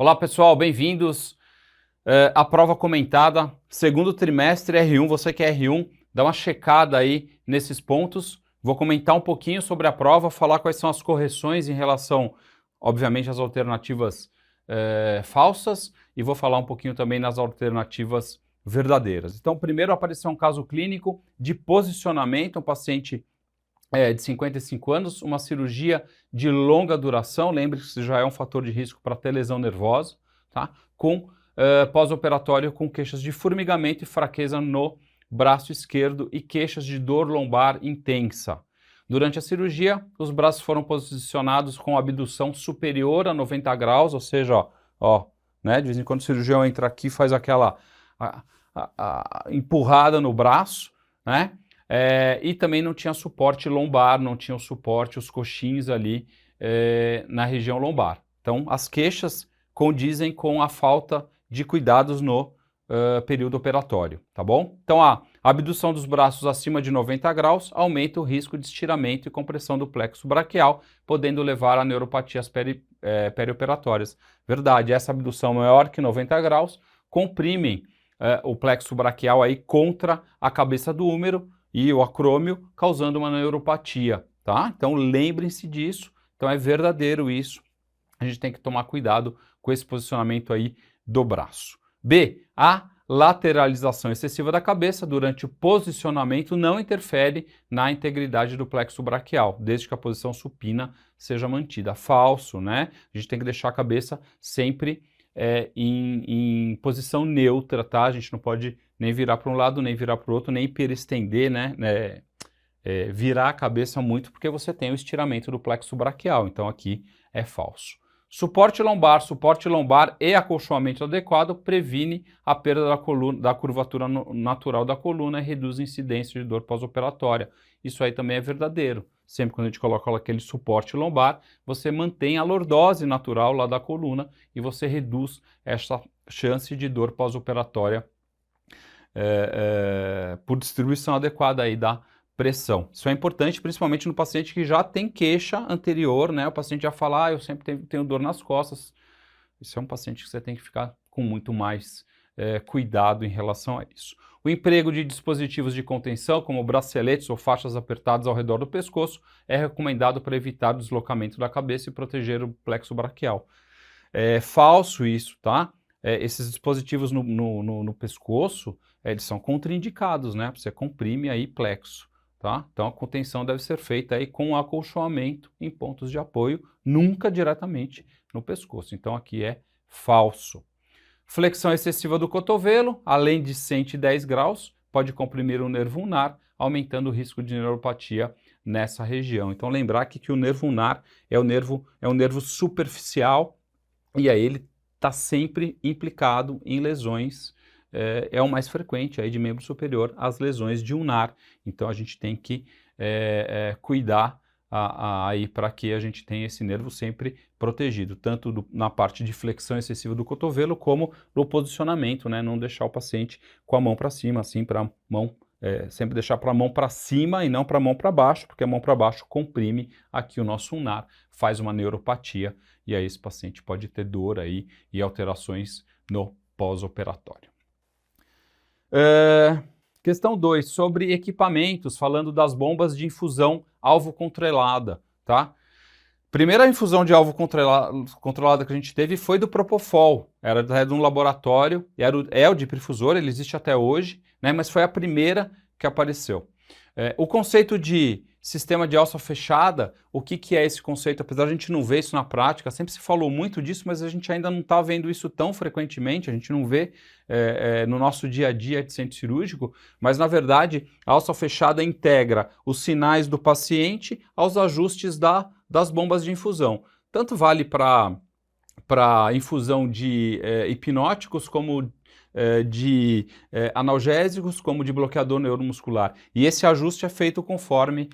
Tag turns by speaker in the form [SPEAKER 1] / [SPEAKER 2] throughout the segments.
[SPEAKER 1] Olá pessoal, bem-vindos à prova comentada, segundo trimestre R1, você que é R1, dá uma checada aí nesses pontos, vou comentar um pouquinho sobre a prova, falar quais são as correções em relação, obviamente, às alternativas falsas e vou falar um pouquinho também nas alternativas verdadeiras. Então, primeiro apareceu um caso clínico de posicionamento, um paciente de 55 anos, uma cirurgia de longa duração, lembre-se que isso já é um fator de risco para ter lesão nervosa, tá? Com pós-operatório com queixas de formigamento e fraqueza no braço esquerdo e queixas de dor lombar intensa. Durante a cirurgia, os braços foram posicionados com abdução superior a 90 graus, ou seja, né, de vez em quando o cirurgião entra aqui e faz aquela empurrada no braço, né? E também não tinha suporte lombar, não tinha suporte, os coxins ali na região lombar. Então, as queixas condizem com a falta de cuidados no período operatório, tá bom? Então, a abdução dos braços acima de 90 graus aumenta o risco de estiramento e compressão do plexo braquial, podendo levar a neuropatias perioperatórias. Verdade, essa abdução maior que 90 graus comprimem o plexo braquial aí contra a cabeça do húmero, e o acrômio, causando uma neuropatia, tá? Então lembrem-se disso, então é verdadeiro isso, a gente tem que tomar cuidado com esse posicionamento aí do braço. B, a lateralização excessiva da cabeça durante o posicionamento não interfere na integridade do plexo braquial, desde que a posição supina seja mantida. Falso, né? A gente tem que deixar a cabeça sempre em posição neutra, tá? A gente não pode nem virar para um lado, nem virar para o outro, nem hiperestender, né? Virar a cabeça muito, porque você tem o estiramento do plexo braquial, então aqui é falso. Suporte lombar e acolchoamento adequado previne a perda da curvatura natural da coluna e reduz a incidência de dor pós-operatória. Isso aí também é verdadeiro. Sempre quando a gente coloca aquele suporte lombar, você mantém a lordose natural lá da coluna e você reduz essa chance de dor pós-operatória por distribuição adequada aí da pressão. Isso é importante, principalmente no paciente que já tem queixa anterior, né? O paciente já fala, eu sempre tenho dor nas costas. Isso é um paciente que você tem que ficar com muito mais cuidado em relação a isso. O emprego de dispositivos de contenção, como braceletes ou faixas apertadas ao redor do pescoço, é recomendado para evitar o deslocamento da cabeça e proteger o plexo braquial. É falso isso, tá? Esses dispositivos no pescoço, eles são contraindicados, né? Você comprime aí plexo, tá? Então a contenção deve ser feita aí com acolchoamento em pontos de apoio, nunca diretamente no pescoço. Então aqui é falso. Flexão excessiva do cotovelo, além de 110 graus, pode comprimir o nervo ulnar, aumentando o risco de neuropatia nessa região. Então lembrar que o nervo ulnar é um nervo superficial e aí ele está sempre implicado em lesões, é o mais frequente aí de membro superior, as lesões de ulnar. Então a gente tem que cuidar aí para que a gente tenha esse nervo sempre protegido, tanto na parte de flexão excessiva do cotovelo, como no posicionamento, né? Não deixar o paciente com a mão para cima, assim, para a mão, sempre deixar para a mão para cima e não para a mão para baixo, porque a mão para baixo comprime aqui o nosso ulnar, faz uma neuropatia, e aí esse paciente pode ter dor aí e alterações no pós-operatório. Questão 2, sobre equipamentos, falando das bombas de infusão alvo controlada, tá? Primeira infusão de alvo controlada que a gente teve foi do Propofol, era de um laboratório, é o dipirfusor, ele existe até hoje, né, mas foi a primeira que apareceu. O conceito de sistema de alça fechada, o que é esse conceito? Apesar de a gente não ver isso na prática, sempre se falou muito disso, mas a gente ainda não está vendo isso tão frequentemente, a gente não vê no nosso dia a dia de centro cirúrgico, mas na verdade a alça fechada integra os sinais do paciente aos ajustes das bombas de infusão. Tanto vale para infusão de hipnóticos como de analgésicos, como de bloqueador neuromuscular. E esse ajuste é feito conforme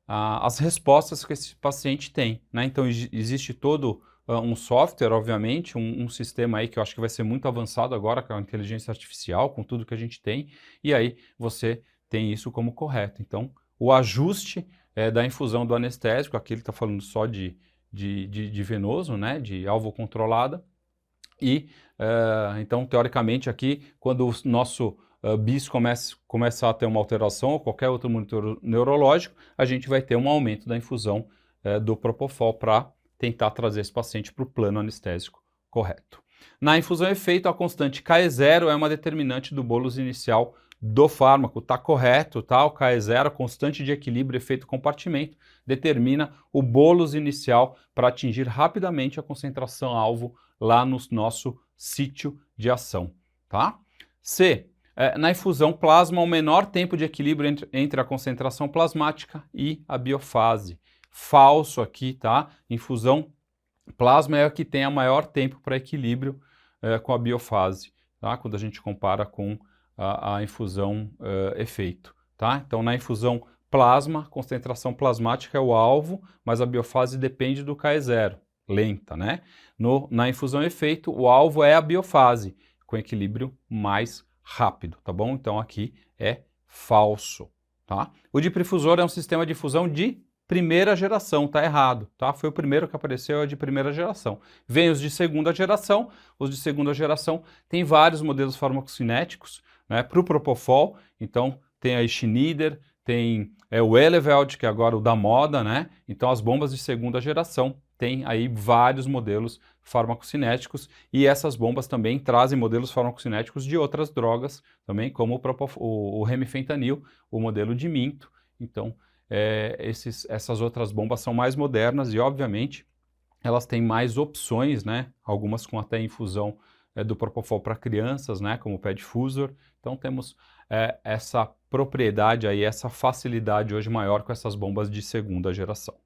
[SPEAKER 1] as respostas que esse paciente tem, né? Então existe todo um software, obviamente, um sistema aí que eu acho que vai ser muito avançado agora com a inteligência artificial, com tudo que a gente tem, e aí você tem isso como correto. Então, o ajuste da infusão do anestésico, aqui ele está falando só de de venoso, né, de alvo controlada. E, então, teoricamente, aqui, quando o nosso bis começar a ter uma alteração ou qualquer outro monitor neurológico, a gente vai ter um aumento da infusão do Propofol para tentar trazer esse paciente para o plano anestésico correto. Na infusão efeito, a constante K0 é uma determinante do bolus inicial do fármaco, está correto, tá? O K0, a constante de equilíbrio efeito compartimento, determina o bolus inicial para atingir rapidamente a concentração alvo lá no nosso sítio de ação, tá? C. Na infusão plasma, o menor tempo de equilíbrio entre a concentração plasmática e a biofase. Falso aqui, tá? Infusão plasma é a que tem a maior tempo para equilíbrio com a biofase, tá? Quando a gente compara com a infusão efeito, tá? Então, na infusão plasma, concentração plasmática é o alvo, mas a biofase depende do K0, lenta, né? Na infusão efeito, o alvo é a biofase, com equilíbrio mais rápido, tá bom? Então, aqui é falso, tá? O diprifusor é um sistema de fusão de primeira geração, tá errado, tá? Foi o primeiro que apareceu, é de primeira geração. Vem os de segunda geração tem vários modelos farmacocinéticos, né, para o Propofol, então tem a Schneider, tem o Eleveld, que é agora o da moda, né? Então as bombas de segunda geração tem aí vários modelos farmacocinéticos e essas bombas também trazem modelos farmacocinéticos de outras drogas também, como o remifentanil, o modelo de Minto. Então essas outras bombas são mais modernas e obviamente elas têm mais opções, né? Algumas com até infusão do Propofol para crianças, né? Como o Ped-Fusor. Então temos essa propriedade aí, essa facilidade hoje maior com essas bombas de segunda geração.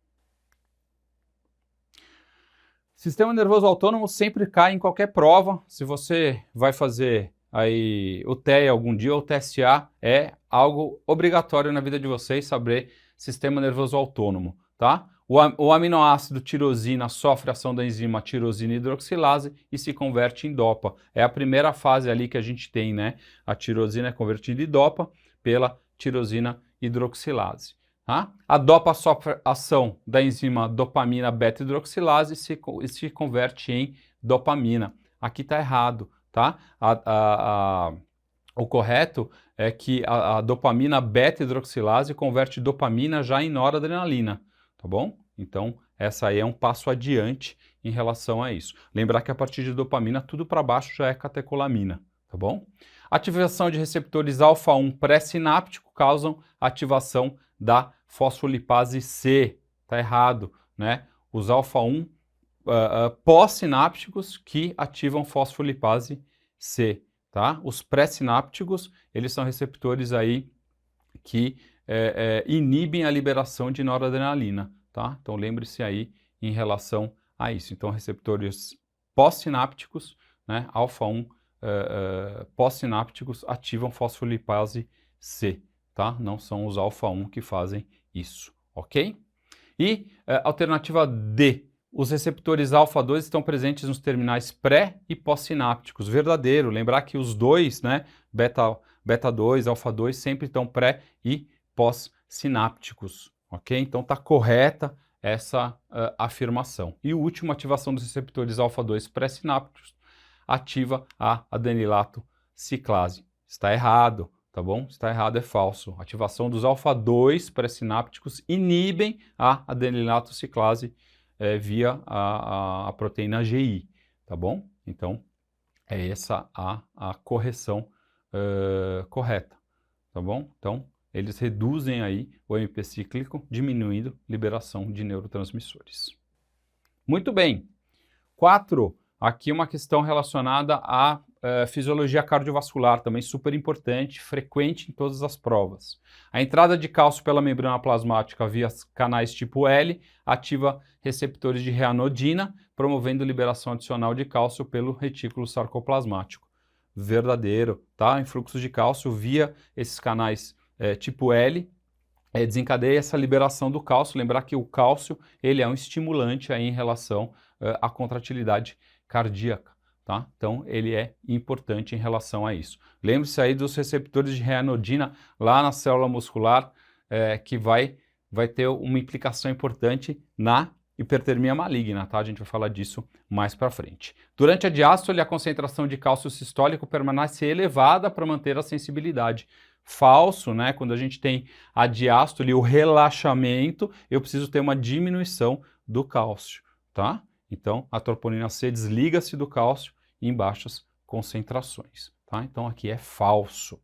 [SPEAKER 1] Sistema nervoso autônomo sempre cai em qualquer prova. Se você vai fazer aí o TEA algum dia, ou o TSA, é algo obrigatório na vida de vocês saber sistema nervoso autônomo, tá? O aminoácido tirosina sofre ação da enzima tirosina hidroxilase e se converte em DOPA. É a primeira fase ali que a gente tem, né? A tirosina é convertida em DOPA pela tirosina hidroxilase. Tá? A DOPA sofre ação da enzima dopamina beta-hidroxilase e se converte em dopamina. Aqui está errado, tá? O correto é que a dopamina beta-hidroxilase converte dopamina já em noradrenalina, tá bom? Então, essa aí é um passo adiante em relação a isso. Lembrar que a partir de dopamina, tudo para baixo já é catecolamina, tá bom? Ativação de receptores alfa-1 pré-sináptico causam ativação da fosfolipase C, tá errado, né? Os alfa-1 pós-sinápticos que ativam fosfolipase C, tá? Os pré-sinápticos, eles são receptores aí que inibem a liberação de noradrenalina, tá? Então lembre-se aí em relação a isso. Então receptores pós-sinápticos, né? Alfa-1 pós-sinápticos ativam fosfolipase C, tá? Não são os alfa-1 que fazem isso, ok? E alternativa D, os receptores alfa-2 estão presentes nos terminais pré e pós-sinápticos. Verdadeiro, lembrar que os dois, né, beta-2, alfa-2, sempre estão pré e pós-sinápticos, ok? Então está correta essa afirmação. E o último, ativação dos receptores alfa-2 pré-sinápticos, ativa a adenilato ciclase. Está errado, tá bom? Está errado, é falso. Ativação dos alfa-2 pré-sinápticos inibem a adenilato ciclase via a proteína GI, tá bom? Então, é essa a correção correta, tá bom? Então, eles reduzem aí o AMP cíclico, diminuindo liberação de neurotransmissores. Muito bem. 4. Aqui uma questão relacionada à fisiologia cardiovascular, também super importante, frequente em todas as provas. A entrada de cálcio pela membrana plasmática via canais tipo L ativa receptores de reanodina, promovendo liberação adicional de cálcio pelo retículo sarcoplasmático. Verdadeiro, tá? Influxo de cálcio via esses canais tipo L desencadeia essa liberação do cálcio. Lembrar que o cálcio ele é um estimulante aí em relação à contratilidade cardíaca, tá? Então ele é importante em relação a isso. Lembre-se aí dos receptores de reanodina lá na célula muscular que vai ter uma implicação importante na hipertermia maligna, tá? A gente vai falar disso mais para frente. Durante a diástole, a concentração de cálcio sistólico permanece elevada para manter a sensibilidade. Falso, né? Quando a gente tem a diástole, o relaxamento, eu preciso ter uma diminuição do cálcio, tá? Então, a troponina C desliga-se do cálcio em baixas concentrações, tá? Então, aqui é falso.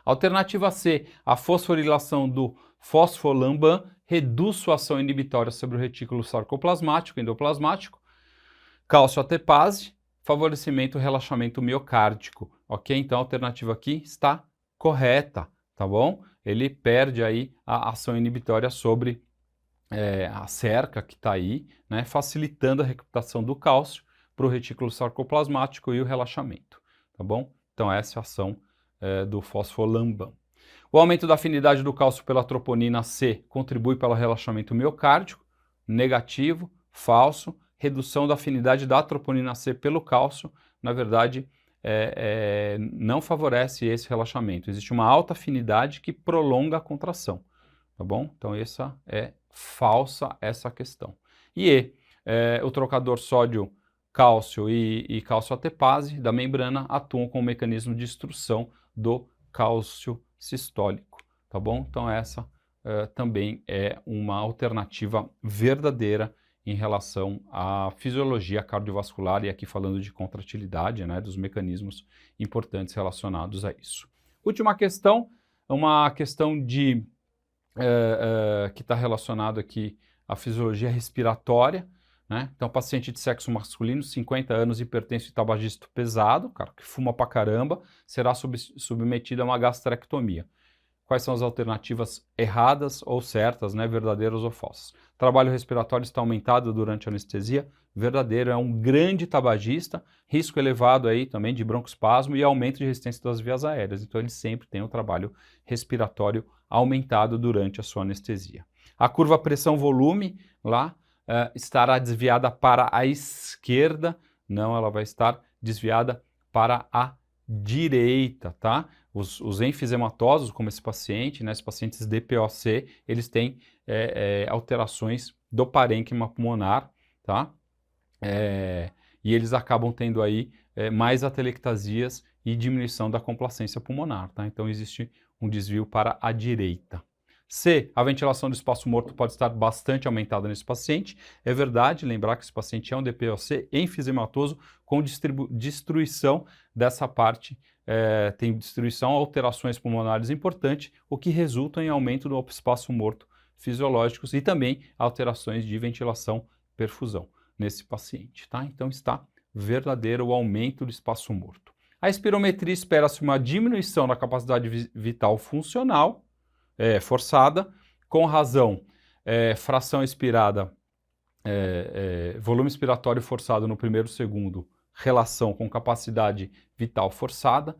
[SPEAKER 1] Alternativa C, a fosforilação do fosfolamban reduz sua ação inibitória sobre o retículo sarcoplasmático, endoplasmático. Cálcio ATPase, favorecimento e relaxamento miocárdico, ok? Então a alternativa aqui está correta, tá bom? Ele perde aí a ação inibitória sobre a cerca que está aí, né? Facilitando a recaptação do cálcio para o retículo sarcoplasmático e o relaxamento, tá bom? Então essa é a ação do fosfolamban. O aumento da afinidade do cálcio pela troponina C contribui para o relaxamento miocárdico, negativo, falso. Redução da afinidade da troponina C pelo cálcio, na verdade, não favorece esse relaxamento. Existe uma alta afinidade que prolonga a contração, tá bom? Então essa é falsa essa questão. E o trocador sódio-cálcio e cálcio ATPase da membrana atuam com o mecanismo de destruição do cálcio sistólico, tá bom? Então essa também é uma alternativa verdadeira em relação à fisiologia cardiovascular e aqui falando de contratilidade, né, dos mecanismos importantes relacionados a isso. Última questão, uma questão de que está relacionado aqui à fisiologia respiratória, né? Então, paciente de sexo masculino, 50 anos, hipertenso e tabagista pesado, cara que fuma pra caramba, será submetido a uma gastrectomia. Quais são as alternativas erradas ou certas, né? Verdadeiras ou falsas? Trabalho respiratório está aumentado durante a anestesia? Verdadeiro, é um grande tabagista, risco elevado aí também de broncoespasmo e aumento de resistência das vias aéreas. Então ele sempre tem o trabalho respiratório aumentado durante a sua anestesia. A curva pressão-volume lá estará desviada para a esquerda, não, ela vai estar desviada para a direita, tá? Os enfisematosos, como esse paciente, né, esses pacientes DPOC, eles têm alterações do parênquima pulmonar, tá? E eles acabam tendo aí mais atelectasias e diminuição da complacência pulmonar, tá? Então existe um desvio para a direita. C, a ventilação do espaço morto pode estar bastante aumentada nesse paciente. É verdade, lembrar que esse paciente é um DPOC enfisematoso com destruição dessa parte, tem destruição, alterações pulmonares importantes, o que resulta em aumento do espaço morto fisiológicos e também alterações de ventilação perfusão nesse paciente, tá? Então está verdadeiro o aumento do espaço morto. A espirometria espera-se uma diminuição da capacidade vital funcional, forçada, com razão, fração expirada, volume expiratório forçado no primeiro segundo, relação com capacidade vital forçada,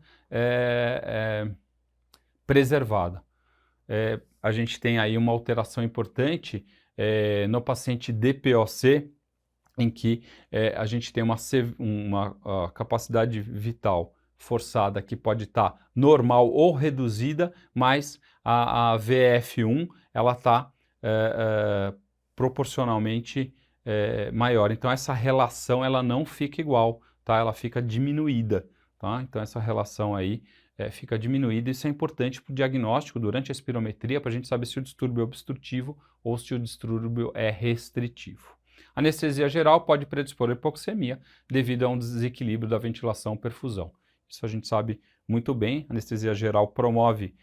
[SPEAKER 1] preservada. A gente tem aí uma alteração importante no paciente DPOC, em que a gente tem uma capacidade vital forçada que pode estar normal ou reduzida, mas a VF1 ela está proporcionalmente maior. Então essa relação ela não fica igual, tá? Ela fica diminuída, tá? Então essa relação aí fica diminuída. Isso é importante para o diagnóstico durante a espirometria para a gente saber se o distúrbio é obstrutivo ou se o distúrbio é restritivo. Anestesia geral pode predispor a hipoxemia devido a um desequilíbrio da ventilação-perfusão. Isso a gente sabe muito bem. A anestesia geral promove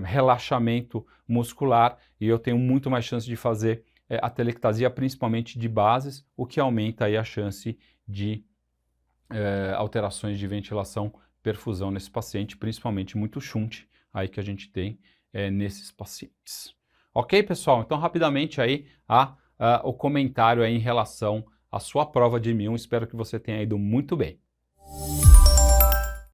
[SPEAKER 1] relaxamento muscular e eu tenho muito mais chance de fazer atelectasia, principalmente de bases, o que aumenta aí a chance de alterações de ventilação-perfusão nesse paciente, principalmente muito shunt aí que a gente tem nesses pacientes. Ok, pessoal? Então, rapidamente aí o comentário aí em relação à sua prova de M1. Espero que você tenha ido muito bem.